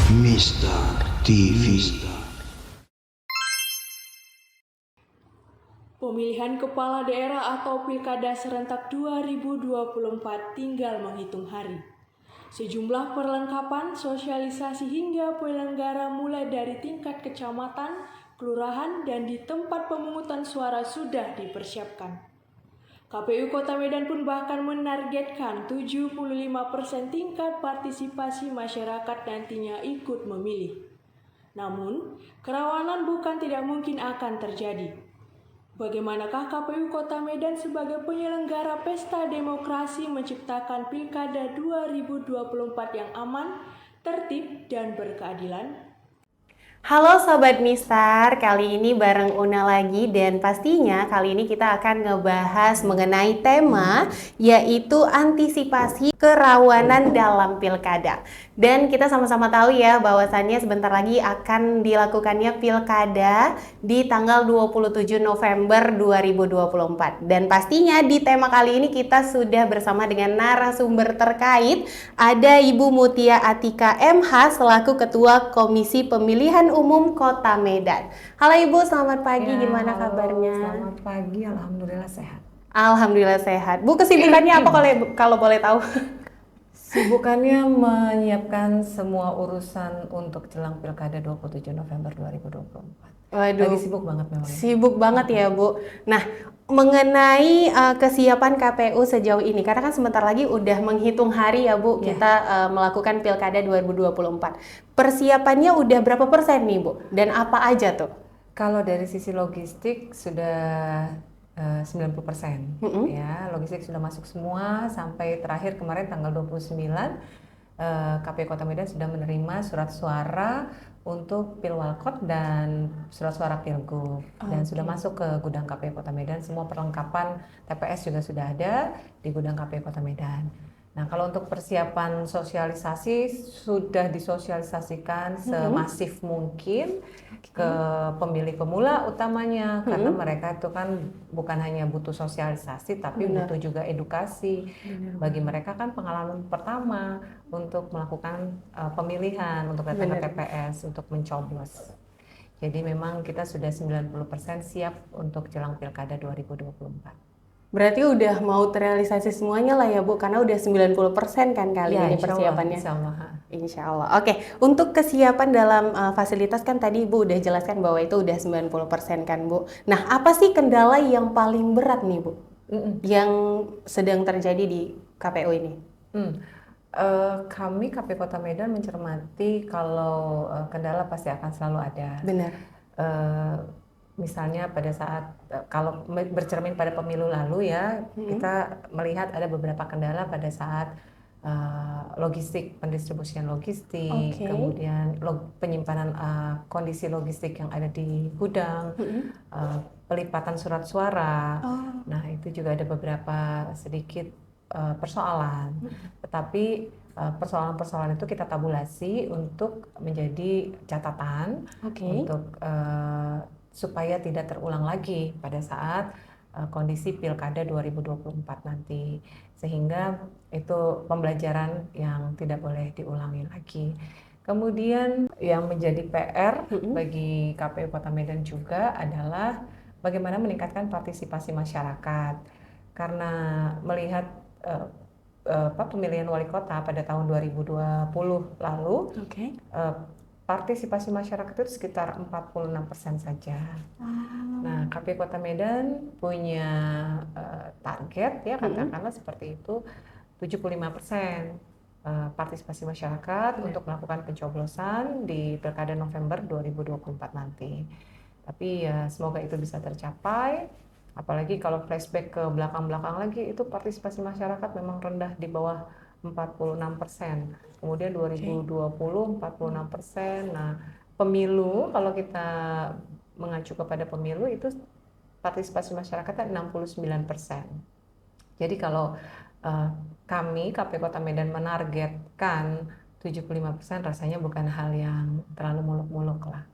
Mister TV. Pemilihan kepala daerah atau Pilkada serentak 2024 tinggal menghitung hari. Sejumlah perlengkapan, sosialisasi hingga penyelenggara mulai dari tingkat kecamatan, kelurahan, dan di tempat pemungutan suara sudah dipersiapkan. KPU Kota Medan pun bahkan menargetkan 75% tingkat partisipasi masyarakat nantinya ikut memilih. Namun, kerawanan bukan tidak mungkin akan terjadi. Bagaimanakah KPU Kota Medan sebagai penyelenggara pesta demokrasi menciptakan Pilkada 2024 yang aman, tertib, dan berkeadilan? Halo Sobat Mistar, kali ini bareng Una lagi dan pastinya kali ini kita akan ngebahas mengenai tema yaitu antisipasi kerawanan dalam pilkada. Dan kita sama-sama tahu ya bahwasannya sebentar lagi akan dilakukannya pilkada di tanggal 27 November 2024. Dan pastinya di tema kali ini kita sudah bersama dengan narasumber terkait, ada Ibu Mutia Atika MH selaku Ketua Komisi Pemilihan Umum Kota Medan. Halo Ibu, selamat pagi. Gimana kabarnya? Selamat pagi, alhamdulillah sehat. Alhamdulillah sehat. Bu, kesibukannya apa kalau boleh tahu? Sibukannya menyiapkan semua urusan untuk jelang Pilkada 27 November 2024. Waduh, Lagi sibuk banget memang. sibuk banget ya Bu. Nah, mengenai kesiapan KPU sejauh ini, karena kan sebentar lagi udah menghitung hari ya Bu, Ya. kita melakukan Pilkada 2024. Persiapannya udah berapa persen nih Bu? Dan apa aja tuh? Kalau dari sisi logistik sudah 90%. Ya, logistik sudah masuk semua sampai terakhir kemarin tanggal 29 KPU Kota Medan sudah menerima surat suara untuk Pilwalkot dan surat suara Pilgub dan sudah masuk ke gudang KPU Kota Medan. Semua perlengkapan TPS juga sudah ada di gudang KPU Kota Medan. Nah, kalau untuk persiapan sosialisasi sudah disosialisasikan semasif mungkin ke pemilih pemula utamanya, karena mereka itu kan bukan hanya butuh sosialisasi tapi butuh juga edukasi. Bagi mereka kan pengalaman pertama untuk melakukan pemilihan, untuk datang ke TPS, untuk mencoblos. Jadi memang kita sudah 90% siap untuk jelang Pilkada 2024. Berarti udah mau terrealisasi semuanya lah ya Bu, karena udah 90% kan kali Ya, ini insya Allah, persiapannya. insya Allah. Insya Allah. Oke, untuk kesiapan dalam fasilitas kan tadi Ibu udah jelaskan bahwa itu udah 90% kan Bu. Nah, apa sih kendala yang paling berat nih Bu? Yang sedang terjadi di KPU ini? Kami KPU Kota Medan mencermati kalau kendala pasti akan selalu ada. Benar. Misalnya pada saat kalau bercermin pada pemilu lalu ya, kita melihat ada beberapa kendala pada saat logistik, pendistribusian logistik, kemudian penyimpanan kondisi logistik yang ada di gudang, pelipatan surat suara. Nah, itu juga ada beberapa sedikit persoalan. Tetapi persoalan-persoalan itu kita tabulasi untuk menjadi catatan untuk supaya tidak terulang lagi pada saat kondisi Pilkada 2024 nanti, sehingga itu pembelajaran yang tidak boleh diulangi lagi. Kemudian yang menjadi PR bagi KPU Kota Medan juga adalah bagaimana meningkatkan partisipasi masyarakat, karena melihat pemilihan wali kota pada tahun 2020 lalu, partisipasi masyarakat itu sekitar 46% saja. Nah, KPU Kota Medan punya target ya, katakanlah seperti itu, 75% partisipasi masyarakat untuk melakukan pencoblosan di Pilkada November 2024 nanti. Tapi ya semoga itu bisa tercapai. Apalagi kalau flashback ke belakang-belakang lagi, itu partisipasi masyarakat memang rendah di bawah 46%. Kemudian 2020 46%. Nah, pemilu kalau kita mengacu kepada pemilu itu partisipasi masyarakatnya 69%. Jadi kalau kami KPU Kota Medan menargetkan 75%, rasanya bukan hal yang terlalu muluk-muluk lah.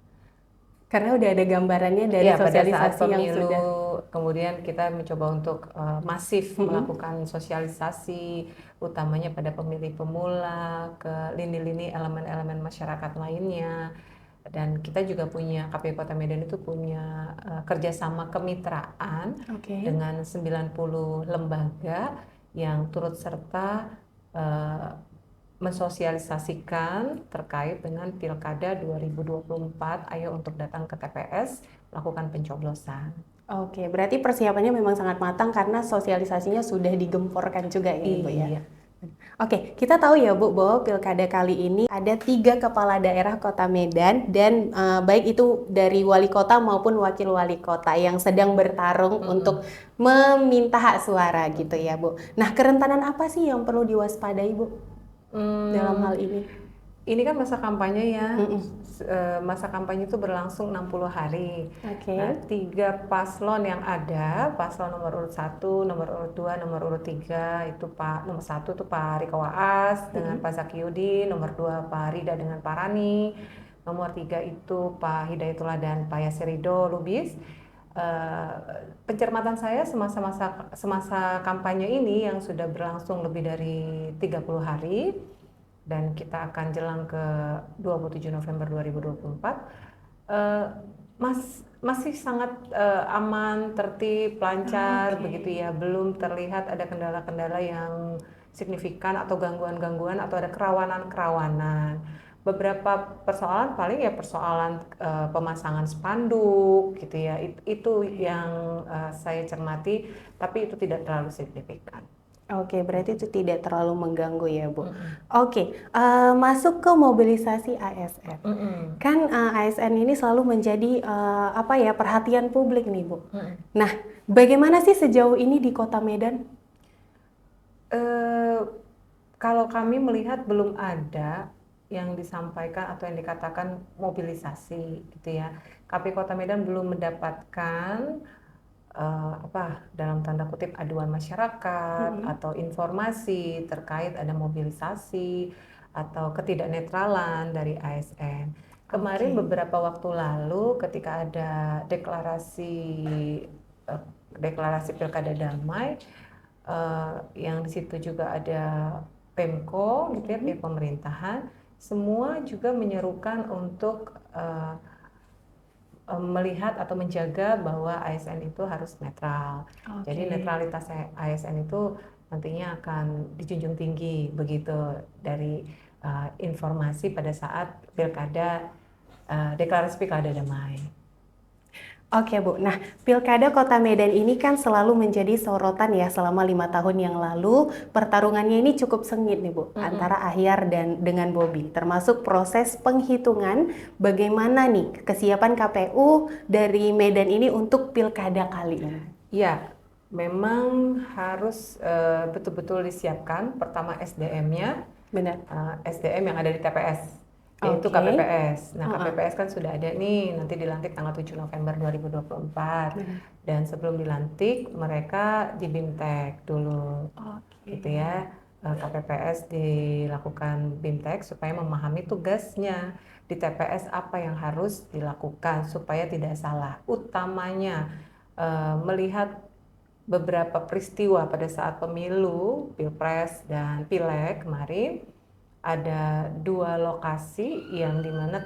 Karena udah ada gambarannya dari Iya, pada saat sosialisasi yang pemilu, sudah. kemudian kita mencoba untuk masif melakukan sosialisasi, utamanya pada pemilih pemula, ke lini-lini elemen-elemen masyarakat lainnya. Dan kita juga punya, KPU Kota Medan itu punya kerjasama kemitraan Oke. dengan 90 lembaga yang turut serta mensosialisasikan terkait dengan Pilkada 2024. Ayo untuk datang ke TPS, melakukan pencoblosan. Oke, berarti persiapannya memang sangat matang karena sosialisasinya sudah digemporkan juga ya Ibu ya. Iya. Oke, kita tahu ya Bu bahwa Pilkada kali ini ada 3 kepala daerah Kota Medan dan baik itu dari wali kota maupun wakil wali kota yang sedang bertarung untuk meminta hak suara gitu ya Bu. Nah, kerentanan apa sih yang perlu diwaspadai Bu dalam hal ini? Ini kan masa kampanye ya, masa kampanye itu berlangsung 60 hari. Oke. Nah, 3 paslon yang ada, paslon nomor urut 1, nomor urut 2, nomor urut 3, itu nomor 1 itu Pak Riko Waas dengan Pak Zakiudin, nomor 2 Pak Rida dengan Pak Rani, nomor 3 itu Pak Hidayatullah dan Pak Yasirido Lubis. Pencermatan saya semasa kampanye ini yang sudah berlangsung lebih dari 30 hari dan kita akan jelang ke 27 November 2024, masih sangat aman, tertib, lancar begitu ya. Belum terlihat ada kendala-kendala yang signifikan atau gangguan-gangguan atau ada kerawanan-kerawanan. Beberapa persoalan paling ya persoalan pemasangan spanduk gitu ya, itu yang saya cermati, tapi itu tidak terlalu signifikan. Oke, berarti itu tidak terlalu mengganggu ya Bu. Oke, masuk ke mobilisasi ASN. Kan ASN ini selalu menjadi perhatian publik nih Bu. Nah, bagaimana sih sejauh ini di Kota Medan? Kalau kami melihat belum ada yang disampaikan atau yang dikatakan mobilisasi gitu ya. KPU Kota Medan belum mendapatkan dalam tanda kutip aduan masyarakat atau informasi terkait ada mobilisasi atau ketidaknetralan dari ASN. Kemarin beberapa waktu lalu ketika ada deklarasi Pilkada Damai, yang di situ juga ada Pemko gitu ya, pihak pemerintahan, semua juga menyerukan untuk melihat atau menjaga bahwa ASN itu harus netral. Jadi netralitas ASN itu nantinya akan dijunjung tinggi begitu dari informasi pada saat deklarasi Pilkada Damai. Oke Bu, nah Pilkada Kota Medan ini kan selalu menjadi sorotan ya selama 5 tahun yang lalu. Pertarungannya ini cukup sengit nih Bu, antara Ahyar dan dengan Bobi. Termasuk proses penghitungan bagaimana nih kesiapan KPU dari Medan ini untuk Pilkada kali ini. Ya, memang harus betul-betul disiapkan. Pertama SDM-nya, SDM yang ada di TPS. Yaitu KPPS. Nah, KPPS kan sudah ada nih, nanti dilantik tanggal 7 November 2024. Dan sebelum dilantik, mereka di BIMTEK dulu. Gitu ya. KPPS dilakukan BIMTEK supaya memahami tugasnya di TPS apa yang harus dilakukan supaya tidak salah. Utamanya melihat beberapa peristiwa pada saat pemilu, Pilpres dan Pileg kemarin, ada 2 lokasi yang dimana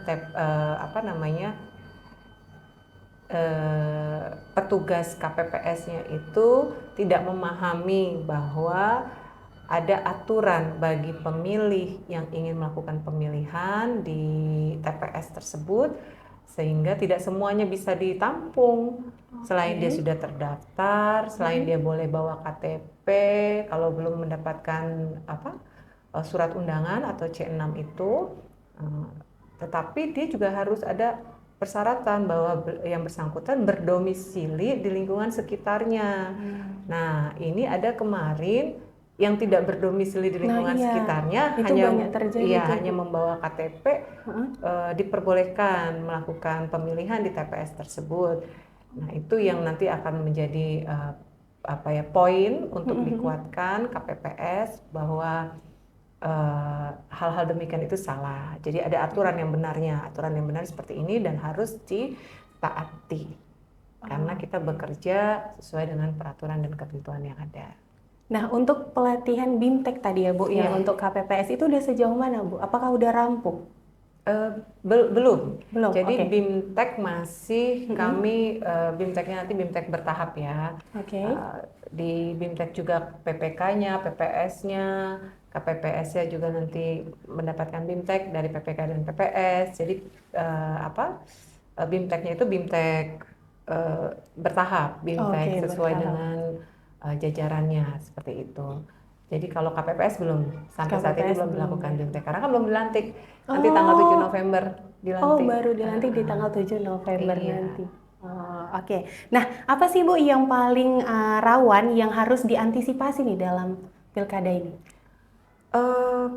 petugas KPPS-nya itu tidak memahami bahwa ada aturan bagi pemilih yang ingin melakukan pemilihan di TPS tersebut, sehingga tidak semuanya bisa ditampung. Selain dia sudah terdaftar, selain dia boleh bawa KTP, kalau belum mendapatkan surat undangan atau C6 itu, tetapi dia juga harus ada persyaratan bahwa yang bersangkutan berdomisili di lingkungan sekitarnya. Nah, ini ada kemarin yang tidak berdomisili di lingkungan sekitarnya, hanya membawa KTP, diperbolehkan melakukan pemilihan di TPS tersebut. Nah, itu yang nanti akan menjadi poin untuk dikuatkan KPPS bahwa hal-hal demikian itu salah. Jadi ada aturan yang benarnya, aturan yang benar seperti ini dan harus ditaati. Karena kita bekerja sesuai dengan peraturan dan ketentuan yang ada. Nah, untuk pelatihan BIMTEK tadi ya Bu, ya untuk KPPS itu udah sejauh mana Bu? Apakah udah rampung? Belum. Jadi oke. BIMTEK masih kami BIMTEK-nya nanti BIMTEK bertahap ya. Oke. Di BIMTEK juga PPK-nya, PPS-nya, KPPS-nya juga nanti mendapatkan BIMTEK dari PPK dan PPS. Jadi BIMTEK-nya itu BIMTEK bertahap, BIMTEK sesuai bertahap. dengan jajarannya seperti itu. Jadi kalau KPPS belum, sampai saat ini belum dilakukan BIMTEK karena kan belum dilantik. Nanti tanggal 7 November dilantik. Baru dilantik di tanggal 7 November Iya. nanti. Oke. Nah, apa sih Bu yang paling rawan yang harus diantisipasi nih dalam pilkada ini?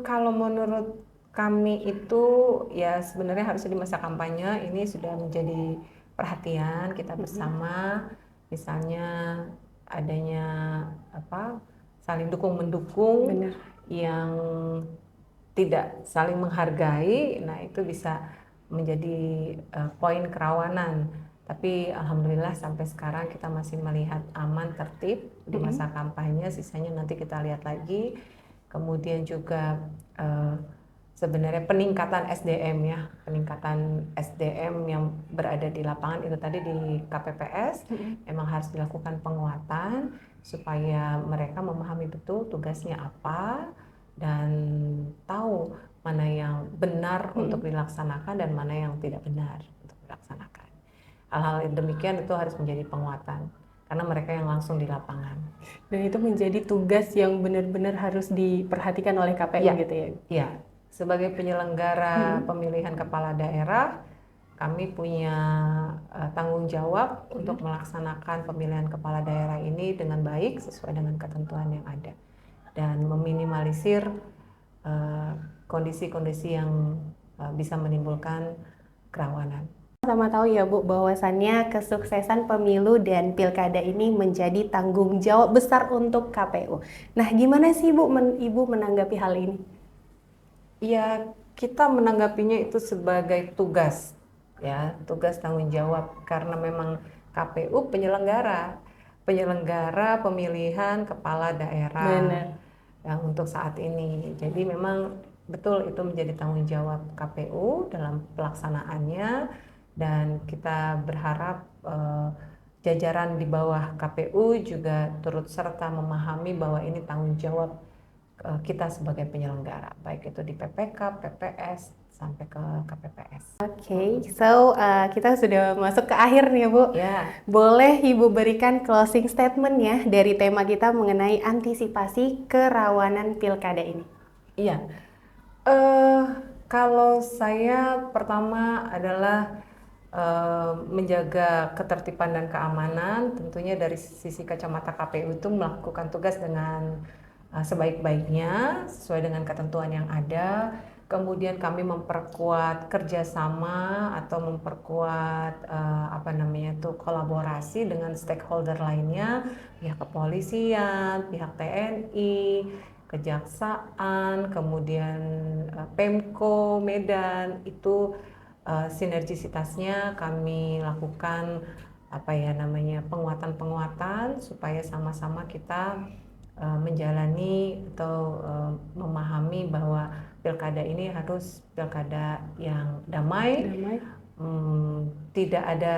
Kalau menurut kami itu ya sebenarnya harusnya di masa kampanye ini sudah menjadi perhatian kita bersama, misalnya adanya saling dukung-mendukung. Benar. Yang tidak saling menghargai, nah itu bisa menjadi poin kerawanan. Tapi alhamdulillah sampai sekarang kita masih melihat aman, tertib di masa kampanye. Sisanya nanti kita lihat lagi. Kemudian juga sebenarnya peningkatan SDM ya, peningkatan SDM yang berada di lapangan itu tadi di KPPS memang harus dilakukan penguatan supaya mereka memahami betul tugasnya apa dan tahu mana yang benar untuk dilaksanakan dan mana yang tidak benar untuk dilaksanakan. Hal-hal demikian itu harus menjadi penguatan karena mereka yang langsung di lapangan. Dan itu menjadi tugas yang benar-benar harus diperhatikan oleh KPU gitu ya? Iya, sebagai penyelenggara pemilihan kepala daerah, kami punya tanggung jawab untuk melaksanakan pemilihan kepala daerah ini dengan baik sesuai dengan ketentuan yang ada dan meminimalisir kondisi-kondisi yang bisa menimbulkan kerawanan. Sama tahu ya Bu, bahwasannya kesuksesan pemilu dan pilkada ini menjadi tanggung jawab besar untuk KPU. Nah, gimana sih Ibu menanggapi hal ini? Ya, kita menanggapinya itu sebagai tugas, ya, tugas tanggung jawab karena memang KPU penyelenggara pemilihan kepala daerah. Benar. Yang untuk saat ini. Jadi memang betul itu menjadi tanggung jawab KPU dalam pelaksanaannya dan kita berharap jajaran di bawah KPU juga turut serta memahami bahwa ini tanggung jawab kita sebagai penyelenggara, baik itu di PPK, PPS, sampai ke KPPS. Oke, so kita sudah masuk ke akhir nih ya Bu. Ya. Boleh Ibu berikan closing statement ya dari tema kita mengenai antisipasi kerawanan pilkada ini? Iya, kalau saya pertama adalah menjaga ketertiban dan keamanan, tentunya dari sisi kacamata KPU itu melakukan tugas dengan sebaik-baiknya sesuai dengan ketentuan yang ada. Kemudian kami memperkuat kerjasama atau memperkuat kolaborasi dengan stakeholder lainnya, pihak kepolisian, pihak TNI, kejaksaan, kemudian Pemko Medan, itu sinergisitasnya kami lakukan penguatan-penguatan supaya sama-sama kita menjalani atau memahami bahwa pilkada ini harus pilkada yang damai. Tidak ada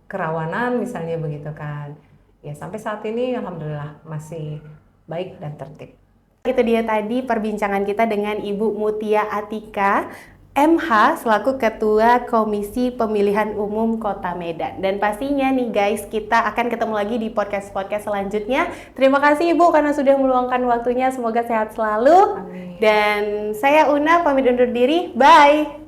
kerawanan misalnya begitu kan. Ya sampai saat ini alhamdulillah masih baik dan tertib. Itu dia tadi perbincangan kita dengan Ibu Mutia Atika MH selaku Ketua Komisi Pemilihan Umum Kota Medan. Dan pastinya nih guys, kita akan ketemu lagi di podcast-podcast selanjutnya. Terima kasih Ibu karena sudah meluangkan waktunya. Semoga sehat selalu. Amin. Dan saya Una pamit undur diri. Bye!